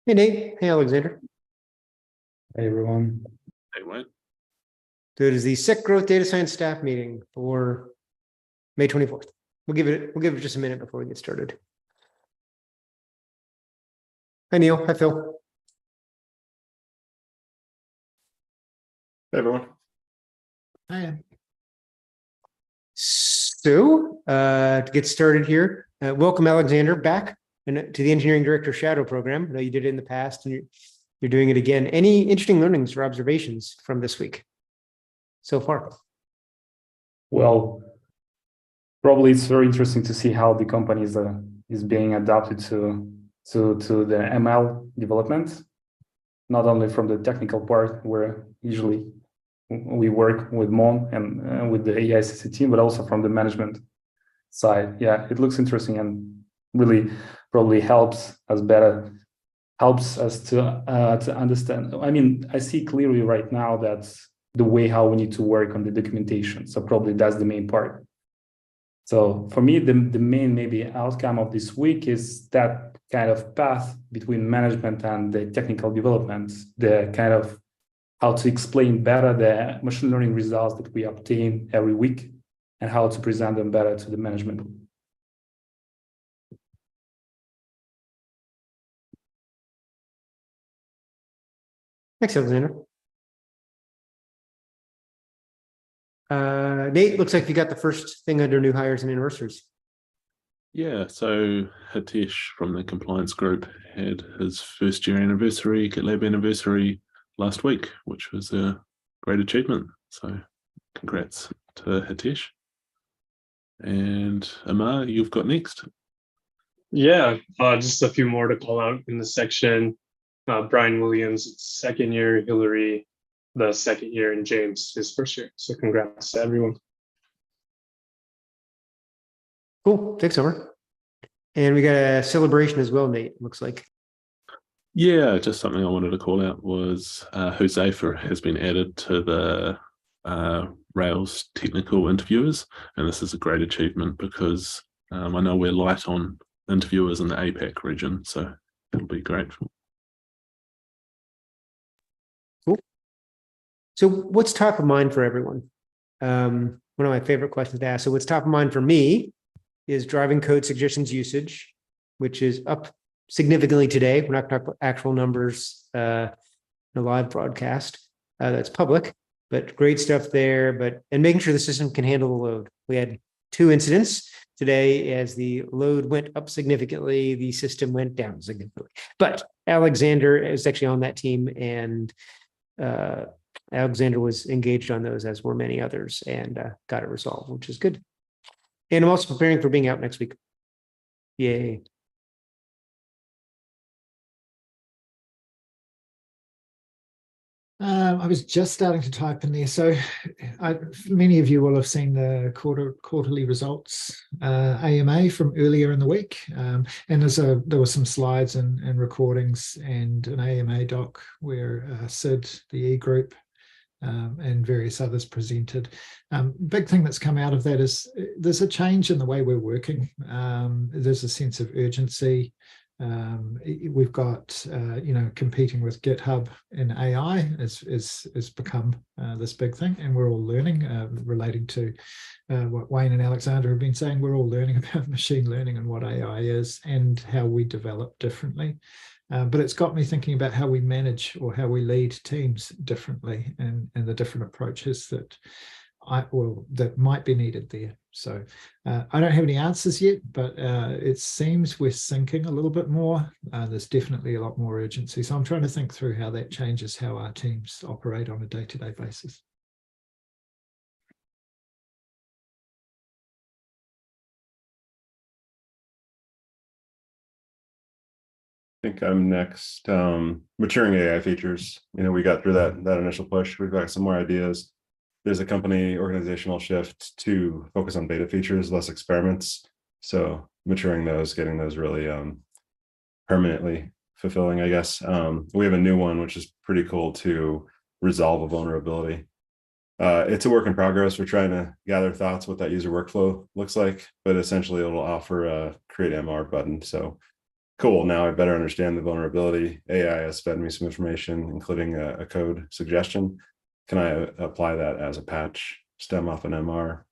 Hey, Nate. Hey, Alexander. Hey, everyone. Hey, Wayne. So it is the SIC Growth Data Science staff meeting for May 24th. We'll give it just a minute before we get started. Hi, Neil. Hi, Phil. Hey, everyone. Hi. So to get started here, welcome Alexander back to the Engineering Director Shadow Program. I know you did it in the past and you're doing it again. Any interesting learnings or observations from this week so far? Well, probably it's very interesting to see how the company is being adapted to the ML development, not only from the technical part where usually we work with Mon and with the AICC team, but also from the management side. Yeah, it looks interesting and really probably helps us to understand. I mean, I see clearly right now that the way how we need to work on the documentation. So probably that's the main part. So for me, the main maybe outcome of this week is that kind of path between management and the technical development, the kind of how to explain better the machine learning results that we obtain every week and how to present them better to the management. Thanks, Alexander. Nate, looks like you got the first thing under new hires and anniversaries. Yeah, so Hitesh from the compliance group had his first year anniversary, GitLab anniversary last week, which was a great achievement. So congrats to Hitesh. And Amar, you've got next. Yeah, just a few more to call out in the section. Brian Williams, second year, Hillary, the second year, and James, his first year. So congrats to everyone. Cool. Thanks, Omar. And we got a celebration as well, Nate, looks like. Yeah, just something I wanted to call out was Josefa has been added to the Rails technical interviewers. And this is a great achievement because I know we're light on interviewers in the APAC region. So it'll be great. Cool. So what's top of mind for everyone? One of my favorite questions to ask. So what's top of mind for me is driving code suggestions usage, which is up significantly today. We're not going to talk about actual numbers in a live broadcast that's public, but great stuff there. And making sure the system can handle the load. We had 2 incidents today. As the load went up significantly, the system went down significantly. But Alexander is actually on that team, and Alexander was engaged on those, as were many others, and got it resolved, which is good. And I'm also preparing for being out next week. Yay. I was just starting to type in there. So many of you will have seen the quarterly results AMA from earlier in the week. And there were some slides and recordings and an AMA doc where Sid, the E-group, and various others presented. Big thing that's come out of that is there's a change in the way we're working. There's a sense of urgency. We've got competing with GitHub in AI has become this big thing, and we're all learning relating to what Wayne and Alexander have been saying. We're all learning about machine learning and what AI is and how we develop differently. But it's got me thinking about how we manage or how we lead teams differently, and the different approaches that might be needed there. So I don't have any answers yet, but it seems we're sinking a little bit more. There's definitely a lot more urgency. So I'm trying to think through how that changes how our teams operate on a day-to-day basis. I think I'm next. Maturing AI features. We got through that initial push. We've got some more ideas. There's a company organizational shift to focus on beta features, less experiments. So maturing those, getting those really permanently fulfilling, I guess. We have a new one, which is pretty cool, to resolve a vulnerability. It's a work in progress. We're trying to gather thoughts what that user workflow looks like, but essentially it'll offer a create MR button. So cool, now I better understand the vulnerability. AI has fed me some information, including a code suggestion. Can I apply that as a patch, stem off an MR,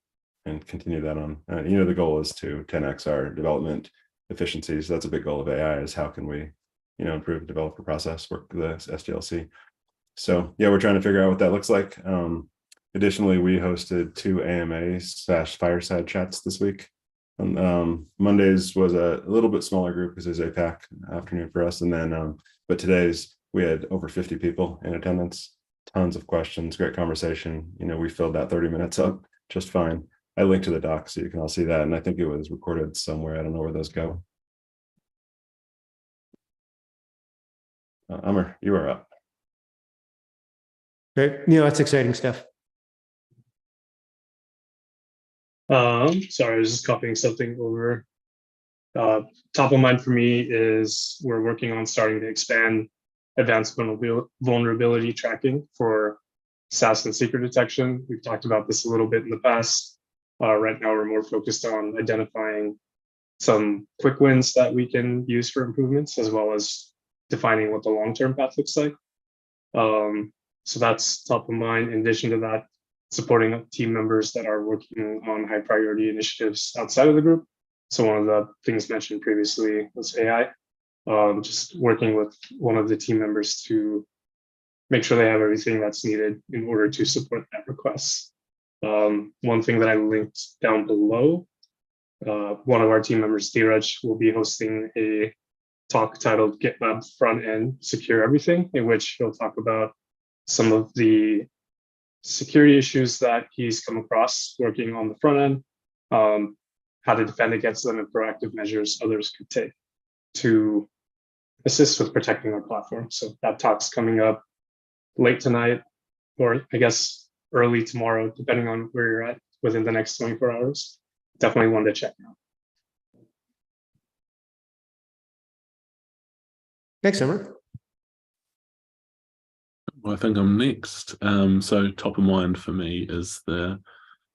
and continue that on? The goal is to 10x our development efficiencies. That's a big goal of AI, is how can we, improve developer process, work with the SDLC. So yeah, we're trying to figure out what that looks like. Additionally, we hosted 2 AMA/fireside chats this week. Mondays was a little bit smaller group because it was APAC afternoon for us. And then, but today's, we had over 50 people in attendance, tons of questions, great conversation. We filled that 30 minutes up just fine. I linked to the doc so you can all see that. And I think it was recorded somewhere. I don't know where those go. Amr, you are up. Right. That's exciting stuff. Sorry, I was just copying something over. Top of mind for me is we're working on starting to expand advanced vulnerability tracking for SaaS and secret detection. We've talked about this a little bit in the past. Right now, we're more focused on identifying some quick wins that we can use for improvements, as well as defining what the long-term path looks like. So that's top of mind. In addition to that, supporting team members that are working on high priority initiatives outside of the group. So one of the things mentioned previously was AI. Just working with one of the team members to make sure they have everything that's needed in order to support that request. One thing that I linked down below, one of our team members, Dheeraj, will be hosting a talk titled GitLab Front End Secure Everything, in which he'll talk about some of the security issues that he's come across working on the front end, how to defend against them, and proactive measures others could take to assist with protecting our platform. So that talk's coming up late tonight, or I guess early tomorrow, depending on where you're at within the next 24 hours. Definitely one to check out. Thanks, Summer. Well, I think I'm next. So top of mind for me is the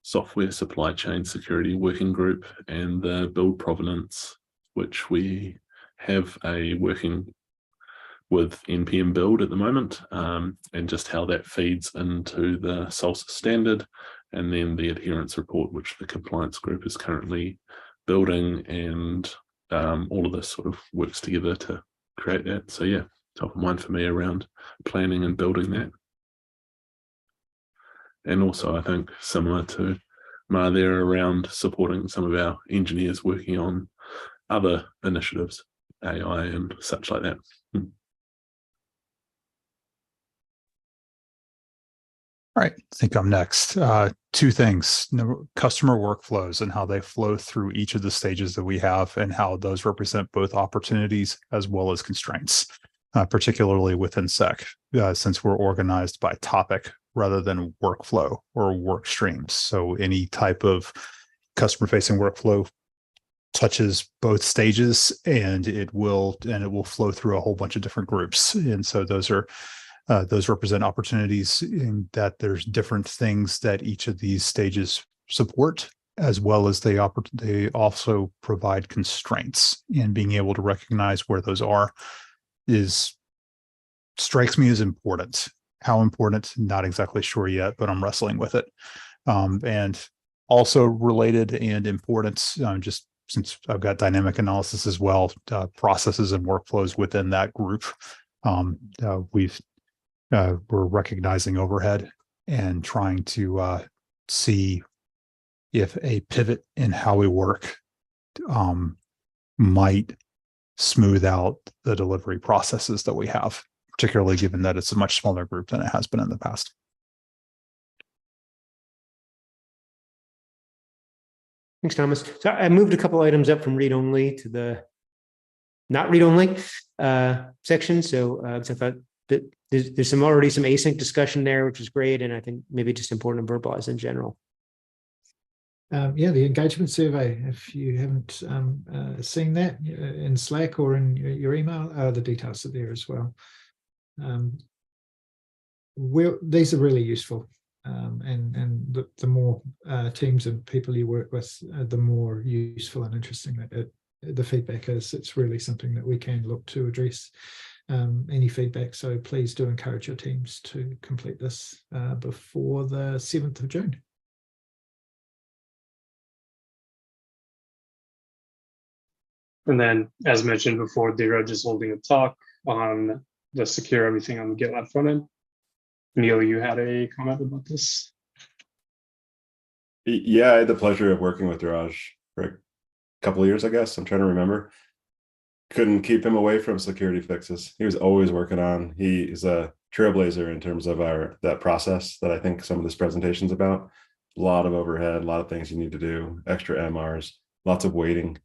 software supply chain security working group and the build provenance, which we have a working with NPM build at the moment, and just how that feeds into the SOLSA standard, and then the adherence report, which the compliance group is currently building, and all of this sort of works together to create that. So yeah, top of mind for me around planning and building that. And also, I think similar to Ma there, around supporting some of our engineers working on other initiatives, AI and such like that. All right, I think I'm next. 2 things: customer workflows and how they flow through each of the stages that we have, and how those represent both opportunities as well as constraints, particularly within SEC, since we're organized by topic rather than workflow or work streams. So any type of customer-facing workflow touches both stages, and it will flow through a whole bunch of different groups. And so those represent opportunities in that there's different things that each of these stages support, as well as they also provide constraints, and being able to recognize where those are strikes me as important. How important, not exactly sure yet, but I'm wrestling with it. And also related and important, just since I've got dynamic analysis as well, processes and workflows within that group. We're recognizing overhead and trying to see if a pivot in how we work might smooth out the delivery processes that we have, particularly given that it's a much smaller group than it has been in the past. Thanks, Thomas. So I moved a couple items up from read-only to the not read-only section. So I thought that there's already some async discussion there, which is great. And I think maybe just important to verbalize in general. Yeah, the engagement survey, if you haven't seen that in Slack or in your email, the details are there as well. These are really useful. And the more teams and people you work with, the more useful and interesting the feedback is. It's really something that we can look to address. Any feedback. So please do encourage your teams to complete this before the 7th of June. And then, as mentioned before, Dheeraj is holding a talk on the secure everything on the GitLab front end. Neil, you had a comment about this? Yeah, I had the pleasure of working with Raj for a couple of years, I guess. I'm trying to remember. Couldn't keep him away from security fixes. He was always working on. He is a trailblazer in terms of that process that I think some of this presentation's about. A lot of overhead, a lot of things you need to do, extra MRs, lots of waiting.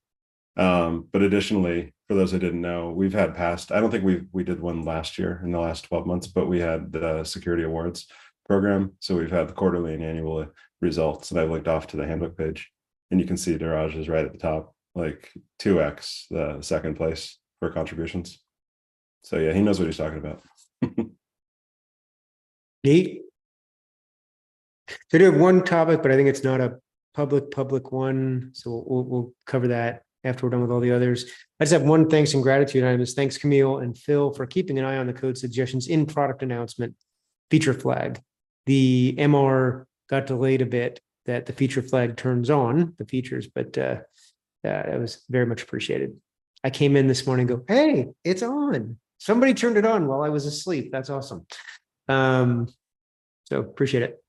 But additionally, for those who didn't know, we've had past, I don't think we did one last year in the last 12 months, but we had the security awards program. So we've had the quarterly and annual results, and I've linked off to the handbook page, and you can see Dheeraj is right at the top, like 2x the second place for contributions. So yeah, he knows what he's talking about. Neat. So I do have one topic, but I think it's not a public one. So we'll cover that after we're done with all the others. I just have one thanks and gratitude item is thanks Camille and Phil for keeping an eye on the code suggestions in product announcement feature flag. The MR got delayed a bit that the feature flag turns on the features, but that was very much appreciated. I came in this morning and go, hey, it's on. Somebody turned it on while I was asleep. That's awesome. So appreciate it.